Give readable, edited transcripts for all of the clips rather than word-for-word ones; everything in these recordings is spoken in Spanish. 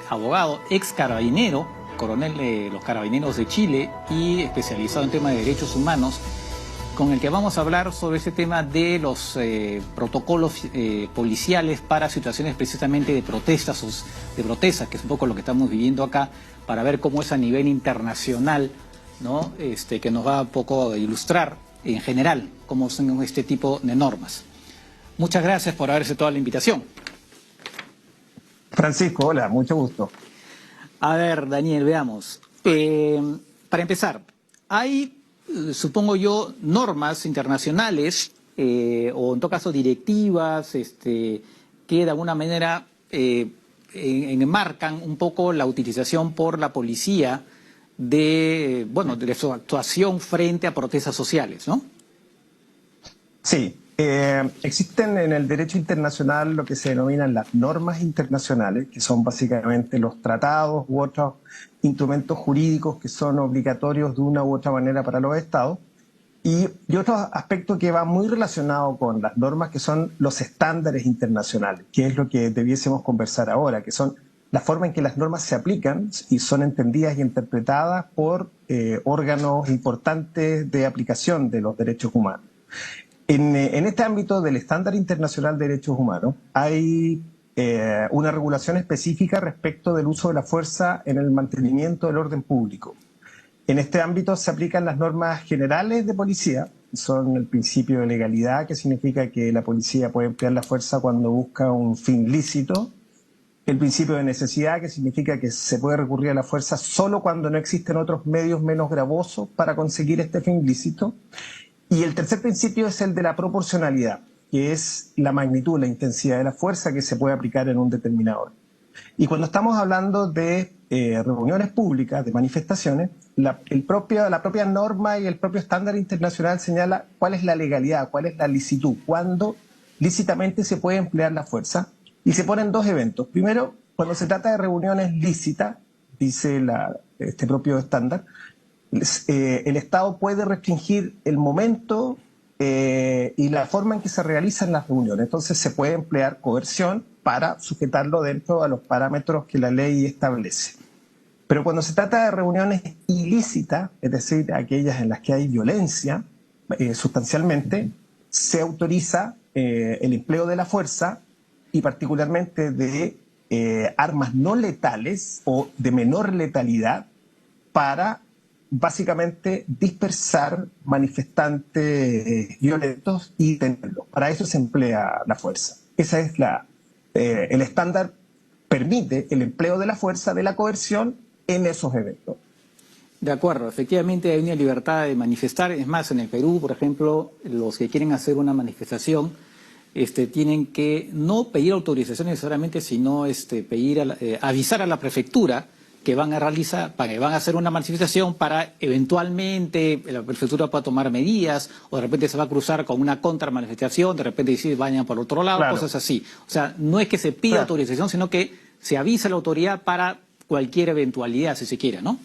abogado, ex carabinero, coronel de los Carabineros de Chile y especializado en temas de derechos humanos, con el que vamos a hablar sobre este tema de los protocolos policiales para situaciones precisamente de protestas, que es un poco lo que estamos viviendo acá, para ver cómo es a nivel internacional, ¿no? Que nos va un poco a ilustrar en general cómo son este tipo de normas. Muchas gracias por haber aceptado la invitación. Francisco, hola, mucho gusto. A ver, Daniel, veamos. Para empezar, hay, supongo yo, normas internacionales o en todo caso directivas que de alguna manera enmarcan un poco la utilización por la policía de su actuación frente a protestas sociales, ¿no? Sí, existen en el derecho internacional lo que se denominan las normas internacionales, que son básicamente los tratados u otros instrumentos jurídicos que son obligatorios de una u otra manera para los estados. Y otro aspecto que va muy relacionado con las normas, que son los estándares internacionales, que es lo que debiésemos conversar ahora, que son la forma en que las normas se aplican y son entendidas y interpretadas por órganos importantes de aplicación de los derechos humanos. En este ámbito del estándar internacional de derechos humanos hay una regulación específica respecto del uso de la fuerza en el mantenimiento del orden público. En este ámbito se aplican las normas generales de policía, son el principio de legalidad, que significa que la policía puede emplear la fuerza cuando busca un fin lícito. El principio de necesidad, que significa que se puede recurrir a la fuerza solo cuando no existen otros medios menos gravosos para conseguir este fin lícito. Y el tercer principio es el de la proporcionalidad, que es la magnitud, la intensidad de la fuerza que se puede aplicar en un determinado. Y cuando estamos hablando de reuniones públicas, de manifestaciones, la propia norma y el propio estándar internacional señala cuál es la legalidad, cuál es la licitud, cuándo lícitamente se puede emplear la fuerza. Y se ponen dos eventos. Primero, cuando se trata de reuniones lícitas, dice este propio estándar, el Estado puede restringir el momento y la forma en que se realizan las reuniones. Entonces se puede emplear coerción para sujetarlo dentro de los parámetros que la ley establece. Pero cuando se trata de reuniones ilícitas, es decir, aquellas en las que hay violencia sustancialmente, se autoriza el empleo de la fuerza y particularmente de armas no letales o de menor letalidad para básicamente dispersar manifestantes violentos y tenerlos. Para eso se emplea la fuerza. Esa es el estándar permite el empleo de la fuerza, de la coerción en esos eventos. De acuerdo, efectivamente hay una libertad de manifestar. Es más, en el Perú, por ejemplo, los que quieren hacer una manifestación tienen que no pedir autorización necesariamente, sino avisar a la prefectura que van a hacer una manifestación para eventualmente la prefectura pueda tomar medidas, o de repente se va a cruzar con una contramanifestación, de repente decir vayan por otro lado, claro. Cosas así. O sea, no es que se pida autorización, sino que se avisa a la autoridad para cualquier eventualidad, si se quiere, ¿no?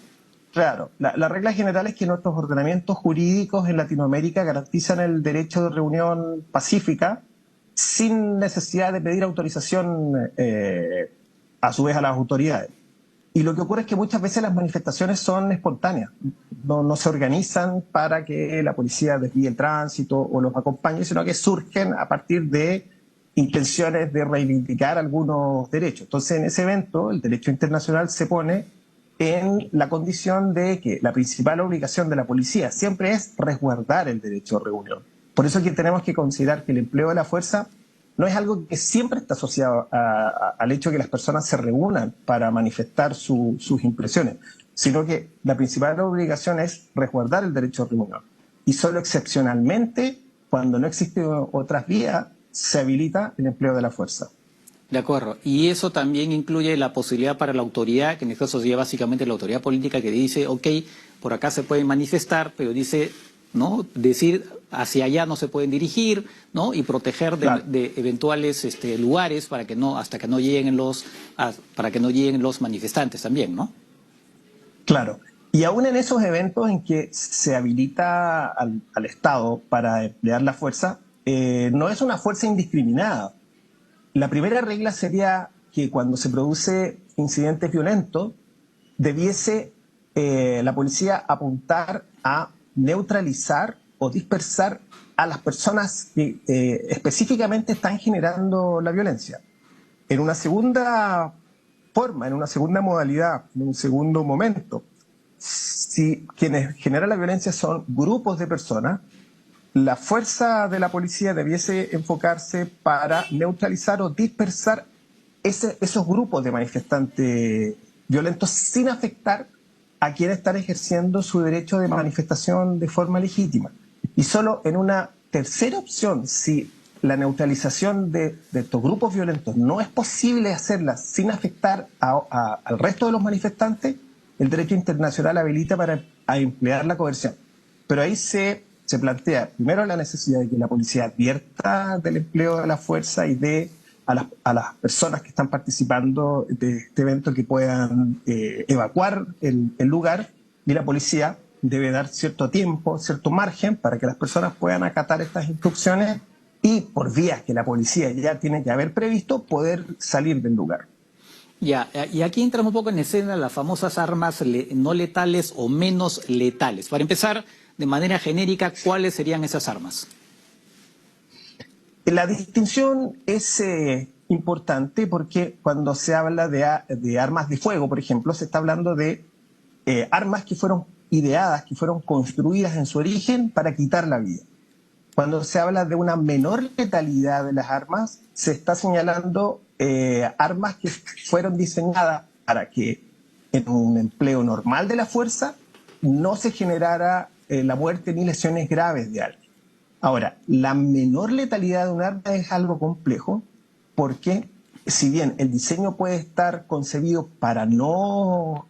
Claro, la regla general es que nuestros ordenamientos jurídicos en Latinoamérica garantizan el derecho de reunión pacífica sin necesidad de pedir autorización a su vez a las autoridades. Y lo que ocurre es que muchas veces las manifestaciones son espontáneas, no se organizan para que la policía desvíe el tránsito o los acompañe, sino que surgen a partir de intenciones de reivindicar algunos derechos. Entonces, en ese evento, el derecho internacional se pone en la condición de que la principal obligación de la policía siempre es resguardar el derecho de reunión. Por eso es que tenemos que considerar que el empleo de la fuerza no es algo que siempre está asociado al hecho de que las personas se reúnan para manifestar sus impresiones, sino que la principal obligación es resguardar el derecho de reunión. Y solo excepcionalmente, cuando no existen otras vías, se habilita el empleo de la fuerza. De acuerdo. Y eso también incluye la posibilidad para la autoridad, que en este caso sería básicamente la autoridad política, que dice, ok, por acá se pueden manifestar, pero dice, ¿no? Decir hacia allá no se pueden dirigir, ¿no? Y proteger de eventuales lugares para que no, hasta que no lleguen para que no lleguen los manifestantes también, ¿no? Claro. Y aún en esos eventos en que se habilita al Estado para emplear la fuerza, no es una fuerza indiscriminada. La primera regla sería que cuando se produce incidentes violentos, debiese la policía apuntar a neutralizar o dispersar a las personas que específicamente están generando la violencia. En una segunda forma, en una segunda modalidad, en un segundo momento, si quienes generan la violencia son grupos de personas, la fuerza de la policía debiese enfocarse para neutralizar o dispersar esos grupos de manifestantes violentos sin afectar a quienes están ejerciendo su derecho de manifestación de forma legítima. Y solo en una tercera opción, si la neutralización de estos grupos violentos no es posible hacerla sin afectar al resto de los manifestantes, el derecho internacional habilita para emplear la coerción. Pero ahí se plantea primero la necesidad de que la policía advierta del empleo de la fuerza y a las personas que están participando de este evento que puedan evacuar el lugar, y la policía debe dar cierto tiempo, cierto margen para que las personas puedan acatar estas instrucciones y por vías que la policía ya tiene que haber previsto, poder salir del lugar. Ya, y aquí entramos un poco en escena las famosas armas no letales o menos letales. Para empezar, de manera genérica, ¿cuáles serían esas armas? La distinción es importante porque cuando se habla de armas de fuego, por ejemplo, se está hablando de armas que fueron ideadas, que fueron construidas en su origen para quitar la vida. Cuando se habla de una menor letalidad de las armas, se está señalando armas que fueron diseñadas para que en un empleo normal de la fuerza no se generara la muerte ni lesiones graves de alguien. Ahora, la menor letalidad de un arma es algo complejo porque si bien el diseño puede estar concebido para no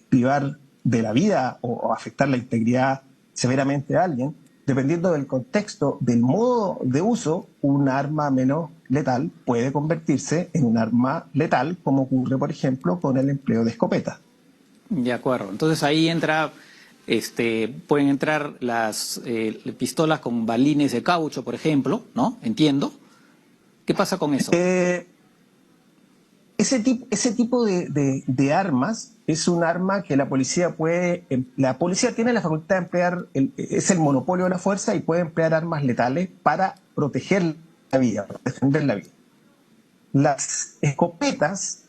privar de la vida o afectar la integridad severamente a alguien, dependiendo del contexto, del modo de uso, un arma menos letal puede convertirse en un arma letal, como ocurre, por ejemplo, con el empleo de escopetas. De acuerdo. Entonces ahí entra, pueden entrar las pistolas con balines de caucho, por ejemplo, ¿no? Entiendo. ¿Qué pasa con eso? Ese tipo de armas es un arma que la policía puede... La policía tiene la facultad de emplear, es el monopolio de la fuerza y puede emplear armas letales para proteger la vida, para defender la vida. Las escopetas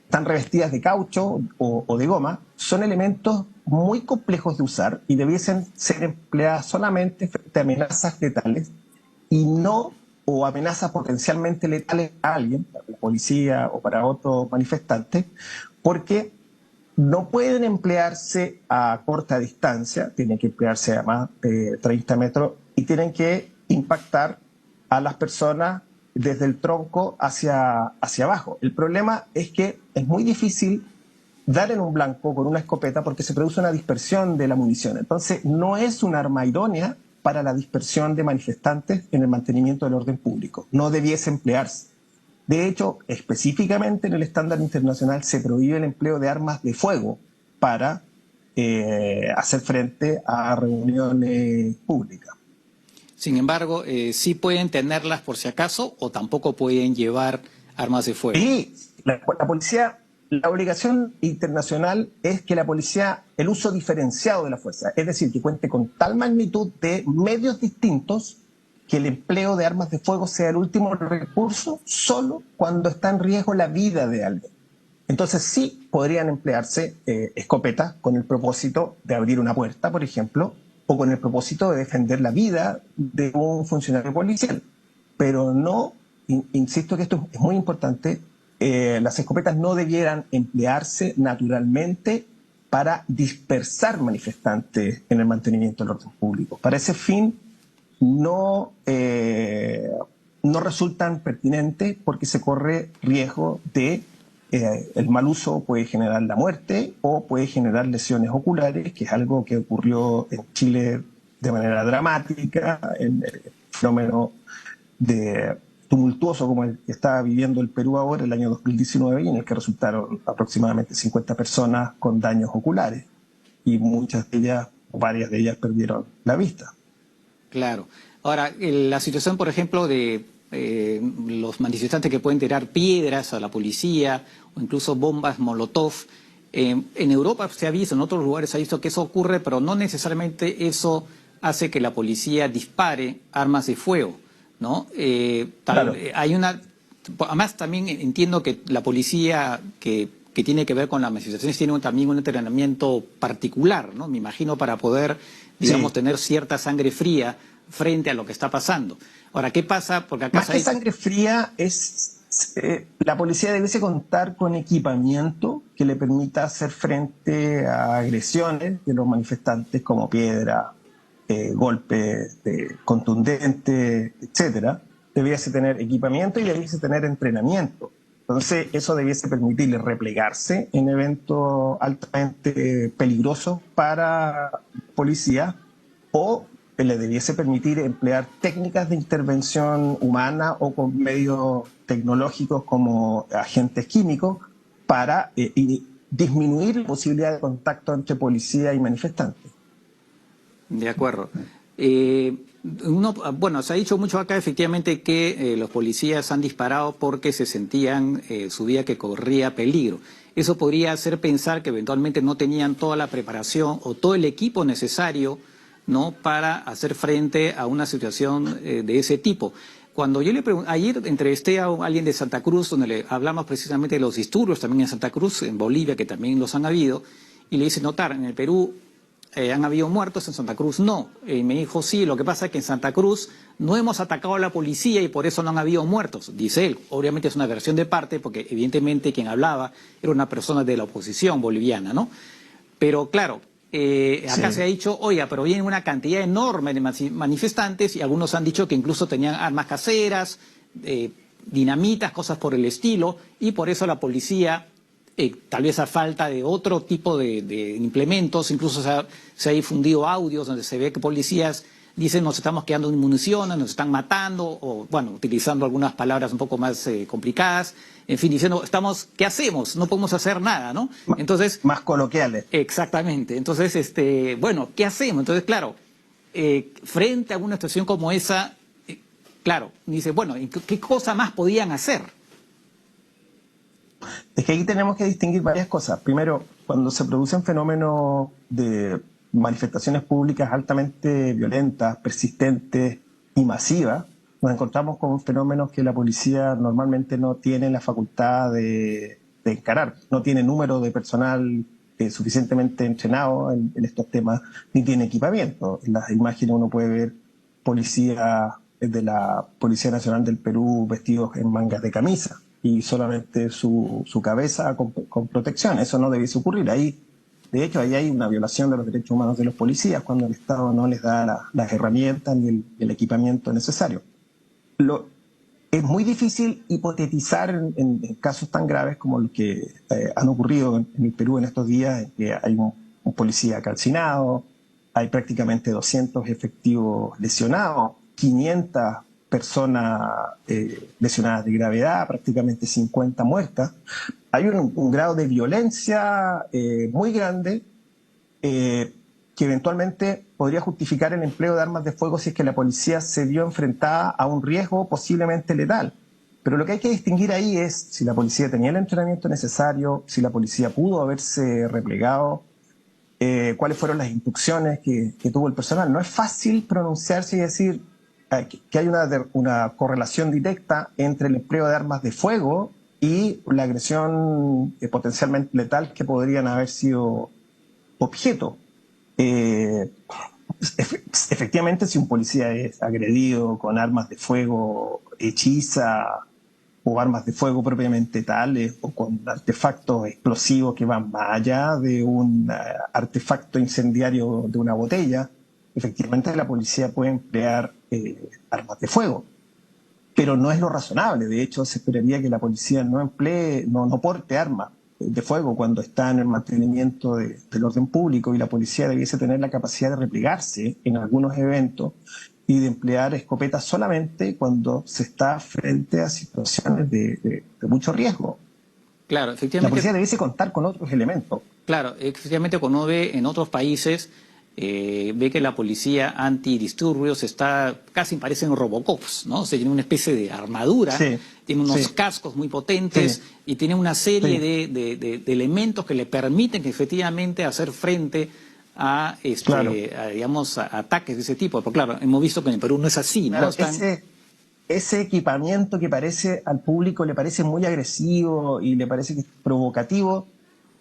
están revestidas de caucho o de goma, son elementos muy complejos de usar y debiesen ser empleadas solamente frente a amenazas letales y no o amenazas potencialmente letales a alguien, para la policía o para otro manifestante, porque no pueden emplearse a corta distancia, tienen que emplearse a más de 30 metros y tienen que impactar a las personas desde el tronco hacia abajo. El problema es que es muy difícil dar en un blanco con una escopeta porque se produce una dispersión de la munición. Entonces, no es un arma idónea para la dispersión de manifestantes en el mantenimiento del orden público. No debiese emplearse. De hecho, específicamente en el estándar internacional se prohíbe el empleo de armas de fuego para hacer frente a reuniones públicas. Sin embargo, sí pueden tenerlas por si acaso o tampoco pueden llevar armas de fuego. Y la policía, la obligación internacional es que la policía, el uso diferenciado de la fuerza, es decir, que cuente con tal magnitud de medios distintos que el empleo de armas de fuego sea el último recurso solo cuando está en riesgo la vida de alguien. Entonces sí podrían emplearse escopetas con el propósito de abrir una puerta, por ejemplo, o con el propósito de defender la vida de un funcionario policial. Pero no, insisto que esto es muy importante, las escopetas no debieran emplearse naturalmente para dispersar manifestantes en el mantenimiento del orden público. Para ese fin no resultan pertinentes porque se corre riesgo de el mal uso puede generar la muerte o puede generar lesiones oculares, que es algo que ocurrió en Chile de manera dramática, en el fenómeno tumultuoso como el que está viviendo el Perú ahora, el año 2019, y en el que resultaron aproximadamente 50 personas con daños oculares, y muchas de ellas, o varias de ellas, perdieron la vista. Claro. Ahora, la situación, por ejemplo, de los manifestantes que pueden tirar piedras a la policía o incluso bombas Molotov. En Europa se ha visto, en otros lugares se ha visto que eso ocurre, pero no necesariamente eso hace que la policía dispare armas de fuego, ¿no? Claro. Hay una... Además, también entiendo que la policía que tiene que ver con las manifestaciones tiene también un entrenamiento particular, ¿no? Me imagino, para poder, digamos, tener cierta sangre fría frente a lo que está pasando. Ahora, ¿qué pasa? Porque acá Más que sangre fría, la policía debiese contar con equipamiento que le permita hacer frente a agresiones de los manifestantes como piedra, golpes contundentes, etcétera. Debiese tener equipamiento y debiese tener entrenamiento. Entonces, eso debiese permitirle replegarse en eventos altamente peligrosos para policía, o le debiese permitir emplear técnicas de intervención humana o con medios tecnológicos como agentes químicos para disminuir la posibilidad de contacto entre policía y manifestantes. De acuerdo. Bueno, se ha dicho mucho acá efectivamente que los policías han disparado porque se sentían su vida que corría peligro. Eso podría hacer pensar que eventualmente no tenían toda la preparación o todo el equipo necesario, ¿no?, para hacer frente a una situación de ese tipo. Cuando yo le pregunté, ayer entrevisté a alguien de Santa Cruz, donde le hablamos precisamente de los disturbios también en Santa Cruz, en Bolivia, que también los han habido, y le hice notar, en el Perú han habido muertos, en Santa Cruz no. Y me dijo, sí, lo que pasa es que en Santa Cruz no hemos atacado a la policía y por eso no han habido muertos, dice él. Obviamente es una versión de parte, porque evidentemente quien hablaba era una persona de la oposición boliviana, ¿no? Pero claro, acá se ha dicho, oiga, pero viene una cantidad enorme de manifestantes y algunos han dicho que incluso tenían armas caseras, dinamitas, cosas por el estilo, y por eso la policía, tal vez a falta de otro tipo de implementos, incluso se ha difundido audios donde se ve que policías dicen nos estamos quedando sin municiones, nos están matando, o bueno, utilizando algunas palabras un poco más complicadas, en fin, diciendo, ¿qué hacemos? No podemos hacer nada, ¿no? Entonces, más coloquiales. Exactamente. Entonces, bueno, ¿qué hacemos? Entonces, claro, frente a una situación como esa, claro, dice, bueno, ¿qué cosa más podían hacer? Es que ahí tenemos que distinguir varias cosas. Primero, cuando se producen fenómenos de manifestaciones públicas altamente violentas, persistentes y masivas, nos encontramos con fenómenos que la policía normalmente no tiene la facultad de encarar. No tiene número de personal suficientemente entrenado en estos temas, ni tiene equipamiento. En las imágenes uno puede ver policías de la Policía Nacional del Perú vestidos en mangas de camisa y solamente su cabeza con protección. Eso no debiese ocurrir. De hecho, ahí hay una violación de los derechos humanos de los policías cuando el Estado no les da las herramientas ni el equipamiento necesario. Es muy difícil hipotetizar en casos tan graves como los que han ocurrido en el Perú en estos días, en que hay un policía calcinado, hay prácticamente 200 efectivos lesionados, 500 personas lesionadas de gravedad, prácticamente 50 muertas. Hay un grado de violencia muy grande que eventualmente podría justificar el empleo de armas de fuego si es que la policía se vio enfrentada a un riesgo posiblemente letal. Pero lo que hay que distinguir ahí es si la policía tenía el entrenamiento necesario, si la policía pudo haberse replegado, cuáles fueron las instrucciones que tuvo el personal. No es fácil pronunciarse y decir que hay una correlación directa entre el empleo de armas de fuego y la agresión potencialmente letal que podrían haber sido objeto. Efectivamente, si un policía es agredido con armas de fuego hechiza o armas de fuego propiamente tales o con artefactos explosivos que van más allá de un artefacto incendiario de una botella, efectivamente la policía puede emplear armas de fuego. Pero no es lo razonable. De hecho, se esperaría que la policía no porte armas de fuego cuando está en el mantenimiento del orden público, y la policía debiese tener la capacidad de replegarse en algunos eventos y de emplear escopetas solamente cuando se está frente a situaciones de mucho riesgo. Claro, La efectivamente. policía debiese contar con otros elementos. Claro, efectivamente, cuando uno ve en otros países, ve que la policía antidisturbios casi parecen Robocops, ¿no? O sea, tiene una especie de armadura, Sí, tiene unos sí, cascos muy potentes sí, y tiene una serie sí, de elementos que le permiten efectivamente hacer frente a, claro. digamos, a ataques de ese tipo. Porque claro, hemos visto que en el Perú no es así, ¿no? Claro, ese equipamiento que parece al público le parece muy agresivo y le parece que es provocativo,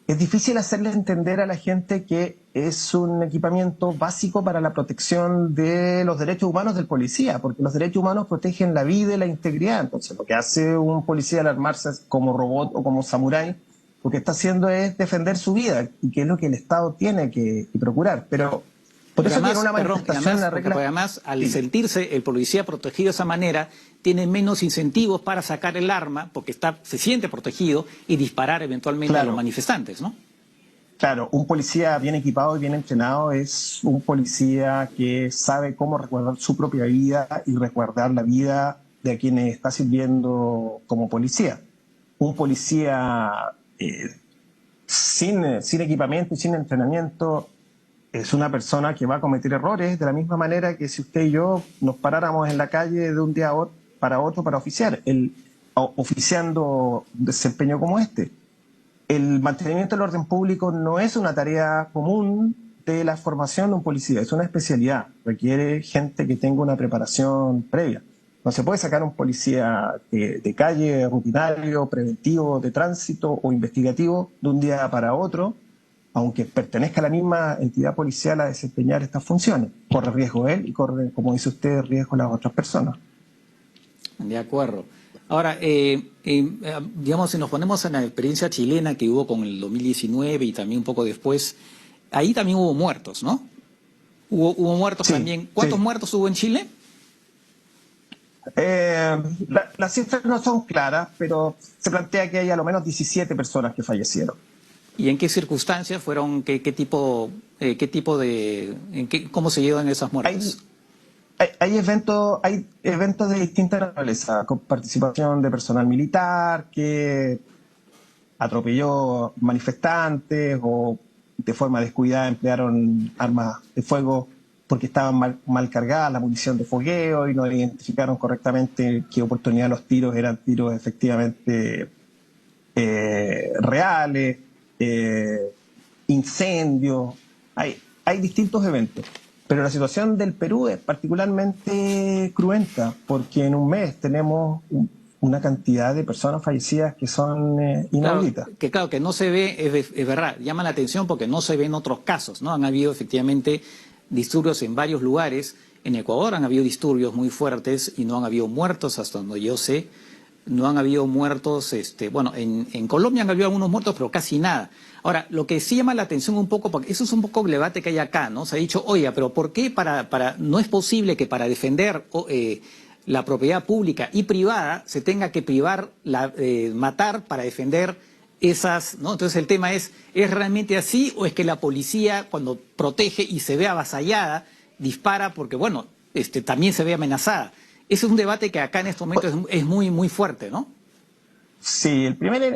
es difícil hacerle entender a la gente que es un equipamiento básico para la protección de los derechos humanos del policía, porque los derechos humanos protegen la vida y la integridad. Entonces, lo que hace un policía al armarse como robot o como samurái, lo que está haciendo es defender su vida, y que es lo que el Estado tiene que procurar. Pero por Porque eso que en además, una perdón, manifestación la porque regla... además al Sí, sentirse el policía protegido de esa manera, tiene menos incentivos para sacar el arma, porque se siente protegido y disparar eventualmente a los claro. manifestantes, ¿no? Claro, un policía bien equipado y bien entrenado es un policía que sabe cómo resguardar su propia vida y resguardar la vida de quienes está sirviendo como policía. Un policía sin equipamiento y sin entrenamiento es una persona que va a cometer errores de la misma manera que si usted y yo nos paráramos en la calle de un día para otro para oficiar, oficiando un desempeño como este. El mantenimiento del orden público no es una tarea común de la formación de un policía, es una especialidad, requiere gente que tenga una preparación previa. No se puede sacar un policía de calle, rutinario, preventivo, de tránsito o investigativo de un día para otro, aunque pertenezca a la misma entidad policial a desempeñar estas funciones. Corre riesgo él y corre, como dice usted, riesgo las otras personas. De acuerdo. Ahora, digamos, si nos ponemos en la experiencia chilena que hubo con el 2019 y también un poco después, ahí también hubo muertos, ¿no? Hubo muertos Sí, también. ¿Cuántos sí. muertos hubo en Chile? Las cifras no son claras, pero se plantea que hay a lo menos 17 personas que fallecieron. ¿Y en qué circunstancias fueron, qué tipo de, cómo se llevan esas Hay, muertes? hay eventos de distinta naturaleza, con participación de personal militar que atropelló manifestantes o de forma descuidada emplearon armas de fuego porque estaban mal cargadas la munición de fogueo y no identificaron correctamente qué oportunidad los tiros eran tiros efectivamente reales, eh, incendios, hay distintos eventos. Pero la situación del Perú es particularmente cruenta, porque en un mes tenemos una cantidad de personas fallecidas que son inauditas. Claro, que no se ve, es verdad, llama la atención porque no se ve en otros casos, ¿no? Han habido efectivamente disturbios en varios lugares. En Ecuador han habido disturbios muy fuertes y no han habido muertos, hasta donde yo sé. No han habido muertos, bueno, en Colombia han habido algunos muertos, pero casi nada. Ahora, lo que sí llama la atención un poco, porque eso es un poco el debate que hay acá, ¿no? Se ha dicho, oye, pero ¿por qué no es posible que para defender la propiedad pública y privada se tenga que matar para defender esas, ¿no? Entonces el tema ¿es realmente así o es que la policía cuando protege y se ve avasallada dispara porque, bueno, también se ve amenazada? Ese es un debate que acá en estos momentos es muy, muy fuerte, ¿no? Sí,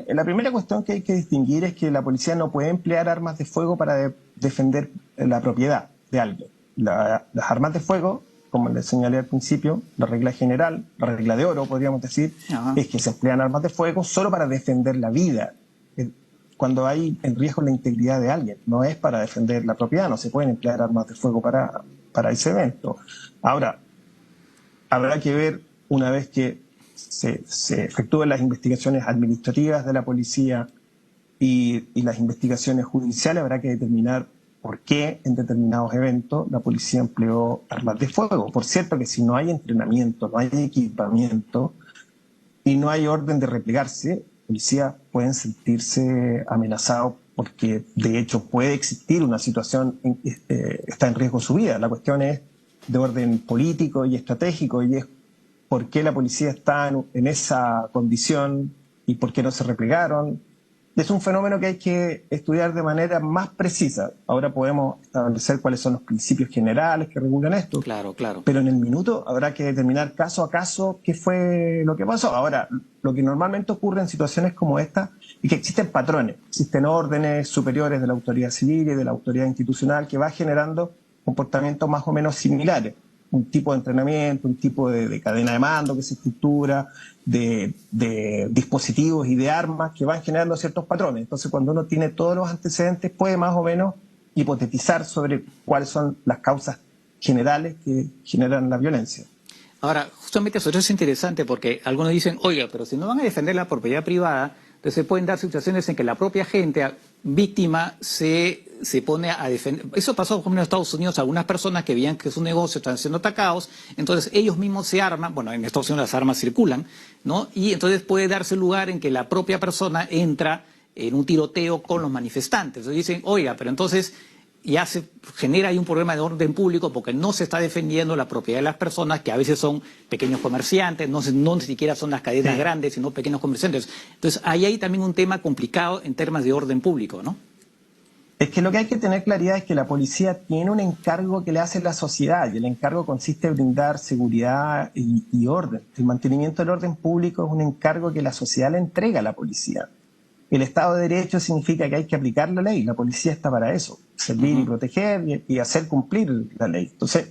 la primera cuestión que hay que distinguir es que la policía no puede emplear armas de fuego para defender la propiedad de alguien. Las armas de fuego, como les señalé al principio, la regla general, la regla de oro, podríamos decir, Ajá. es que se emplean armas de fuego solo para defender la vida, cuando hay en riesgo la integridad de alguien. No es para defender la propiedad, no se pueden emplear armas de fuego para ese evento. Ahora, habrá que ver una vez que se efectúen las investigaciones administrativas de la policía y las investigaciones judiciales, habrá que determinar por qué en determinados eventos la policía empleó armas de fuego. Por cierto que si no hay entrenamiento, no hay equipamiento y no hay orden de replegarse, policías pueden sentirse amenazados porque de hecho puede existir una situación en que está en riesgo su vida. La cuestión es de orden político y estratégico y es por qué la policía está en esa condición y por qué no se replegaron. Es un fenómeno que hay que estudiar de manera más precisa. Ahora podemos establecer cuáles son los principios generales que regulan esto, Claro, claro. pero en el minuto habrá que determinar caso a caso qué fue lo que pasó. Ahora, lo que normalmente ocurre en situaciones como esta es que existen patrones, existen órdenes superiores de la autoridad civil y de la autoridad institucional que va generando comportamientos más o menos similares. Un tipo de entrenamiento, un tipo de cadena de mando que se estructura, de dispositivos y de armas que van generando ciertos patrones. Entonces, cuando uno tiene todos los antecedentes, puede más o menos hipotetizar sobre cuáles son las causas generales que generan la violencia. Ahora, justamente eso es interesante porque algunos dicen, oiga, pero si no van a defender la propiedad privada, entonces se pueden dar situaciones en que la propia gente víctima se pone a defender. Eso pasó, por ejemplo, en Estados Unidos, algunas personas que veían que su negocio están siendo atacados, entonces ellos mismos se arman, bueno, en Estados Unidos las armas circulan, ¿no? Y entonces puede darse lugar en que la propia persona entra en un tiroteo con los manifestantes. Entonces dicen, oiga, pero entonces ya se genera ahí un problema de orden público porque no se está defendiendo la propiedad de las personas, que a veces son pequeños comerciantes, no ni siquiera son las cadenas grandes, sino pequeños comerciantes. Entonces, ahí hay también un tema complicado en temas de orden público, ¿no? Es que lo que hay que tener claridad es que la policía tiene un encargo que le hace la sociedad, y el encargo consiste en brindar seguridad y orden. El mantenimiento del orden público es un encargo que la sociedad le entrega a la policía. El Estado de Derecho significa que hay que aplicar la ley. La policía está para eso, servir y proteger y hacer cumplir la ley. Entonces,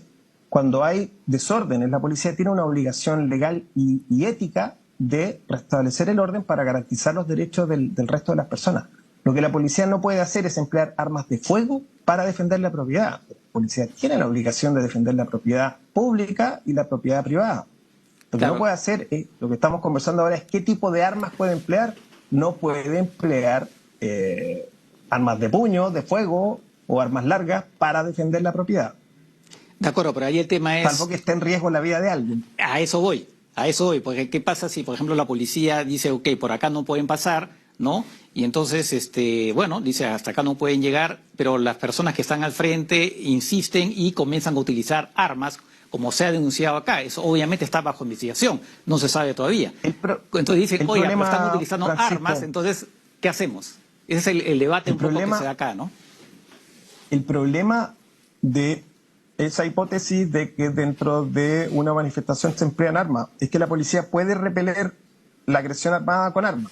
cuando hay desórdenes, la policía tiene una obligación legal y ética de restablecer el orden para garantizar los derechos del resto de las personas. Lo que la policía no puede hacer es emplear armas de fuego para defender la propiedad. La policía tiene la obligación de defender la propiedad pública y la propiedad privada. Lo que no puede hacer, lo que estamos conversando ahora, es qué tipo de armas puede emplear. No puede emplear armas de puño, de fuego o armas largas para defender la propiedad. De acuerdo, pero ahí el tema es... Salvo que esté en riesgo la vida de alguien. A eso voy, porque ¿qué pasa si, por ejemplo, la policía dice, ok, por acá no pueden pasar, ¿no? Y entonces, bueno, dice, hasta acá no pueden llegar, pero las personas que están al frente insisten y comienzan a utilizar armas, como se ha denunciado acá. Eso obviamente está bajo investigación, no se sabe todavía. Entonces dicen, oiga, pero están utilizando armas, entonces, ¿qué hacemos? Ese es el debate un poco que se da acá, ¿no? El problema de esa hipótesis de que dentro de una manifestación se emplean armas es que la policía puede repeler la agresión armada con armas,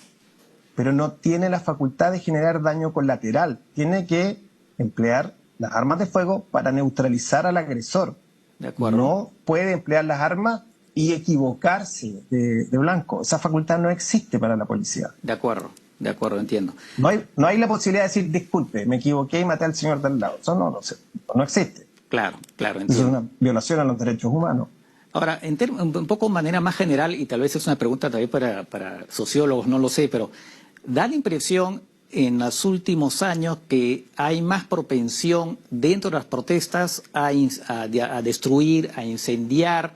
pero no tiene la facultad de generar daño colateral. Tiene que emplear las armas de fuego para neutralizar al agresor. De acuerdo. No puede emplear las armas y equivocarse de blanco. Esa facultad no existe para la policía. De acuerdo, entiendo. No hay la posibilidad de decir, disculpe, me equivoqué y maté al señor del lado. Eso no existe. Claro, entiendo. Eso es una violación a los derechos humanos. Ahora, un poco de manera más general, y tal vez es una pregunta también para sociólogos, no lo sé, pero da la impresión en los últimos años que hay más propensión dentro de las protestas a destruir, a incendiar.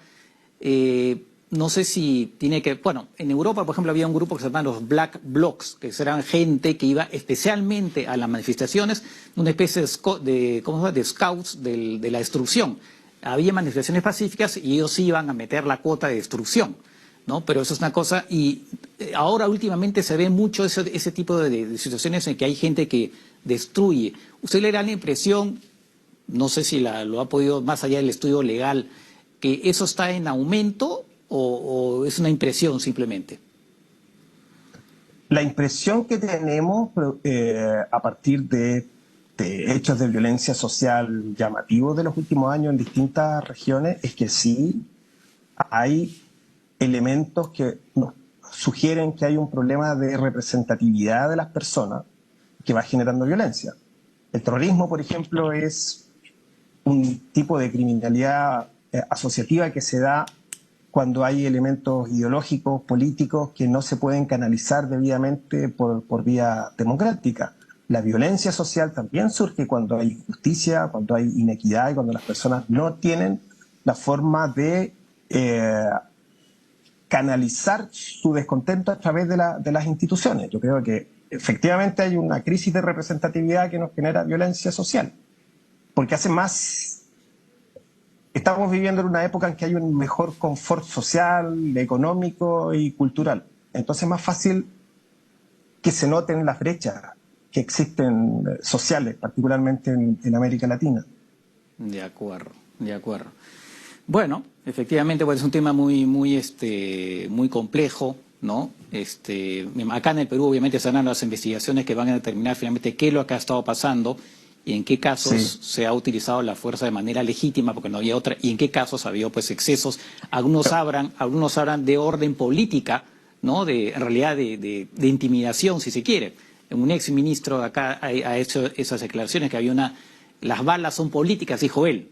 No sé si tiene que... Bueno, en Europa, por ejemplo, había un grupo que se llamaban los Black Blocs, que eran gente que iba especialmente a las manifestaciones, una especie de scouts de la destrucción. Había manifestaciones pacíficas y ellos iban a meter la cuota de destrucción, ¿no? Pero eso es una cosa, y ahora últimamente se ve mucho ese tipo de situaciones en que hay gente que destruye. ¿Usted le da la impresión, no sé si lo ha podido, más allá del estudio legal, que eso está en aumento o es una impresión simplemente? La impresión que tenemos a partir de hechos de violencia social llamativos de los últimos años en distintas regiones es que sí hay elementos que nos sugieren que hay un problema de representatividad de las personas que va generando violencia. El terrorismo, por ejemplo, es un tipo de criminalidad asociativa que se da cuando hay elementos ideológicos, políticos, que no se pueden canalizar debidamente por vía democrática. La violencia social también surge cuando hay injusticia, cuando hay inequidad y cuando las personas no tienen la forma de canalizar su descontento a través de las instituciones. Yo creo que efectivamente hay una crisis de representatividad que nos genera violencia social, porque hace más... Estamos viviendo en una época en que hay un mejor confort social, económico y cultural. Entonces es más fácil que se noten las brechas que existen sociales, particularmente en América Latina. De acuerdo. Bueno, efectivamente, pues es un tema muy complejo, ¿no? Acá en el Perú obviamente se dan las investigaciones que van a determinar finalmente qué es lo que ha estado pasando y en qué casos Sí. se ha utilizado la fuerza de manera legítima porque no había otra, y en qué casos ha habido pues excesos. Algunos hablan de orden política, ¿no? En realidad de intimidación, si se quiere. Un ex ministro de acá ha hecho esas declaraciones que había las balas son políticas, dijo él.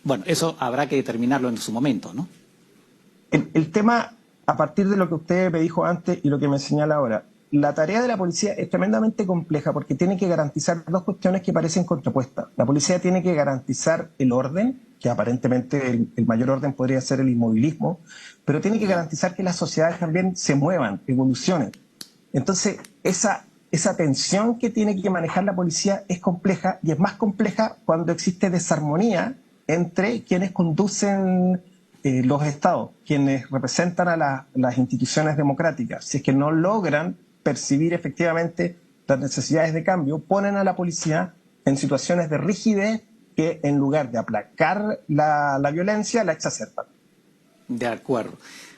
Bueno, eso habrá que determinarlo en su momento, ¿no? El tema, a partir de lo que usted me dijo antes y lo que me señala ahora, la tarea de la policía es tremendamente compleja porque tiene que garantizar dos cuestiones que parecen contrapuestas. La policía tiene que garantizar el orden, que aparentemente el mayor orden podría ser el inmovilismo, pero tiene que garantizar que las sociedades también se muevan, evolucionen. Entonces, esa tensión que tiene que manejar la policía es compleja, y es más compleja cuando existe desarmonía entre quienes conducen los estados, quienes representan a las instituciones democráticas. Si es que no logran percibir efectivamente las necesidades de cambio, ponen a la policía en situaciones de rigidez que, en lugar de aplacar la violencia, la exacerban. De acuerdo.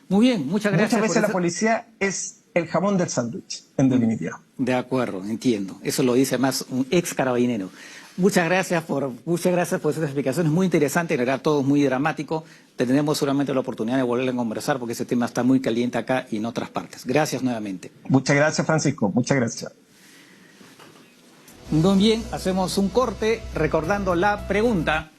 Muy bien, muchas Muchas gracias por veces la esa... policía es el jamón del sándwich, en definitiva. De acuerdo, entiendo. Eso lo dice más un ex carabinero. Muchas gracias por esas explicaciones, muy interesante, en realidad todo es muy dramático. Tendremos seguramente la oportunidad de volver a conversar porque ese tema está muy caliente acá y en otras partes. Gracias nuevamente. Muchas gracias, Francisco. Muchas gracias. Muy bien, hacemos un corte recordando la pregunta.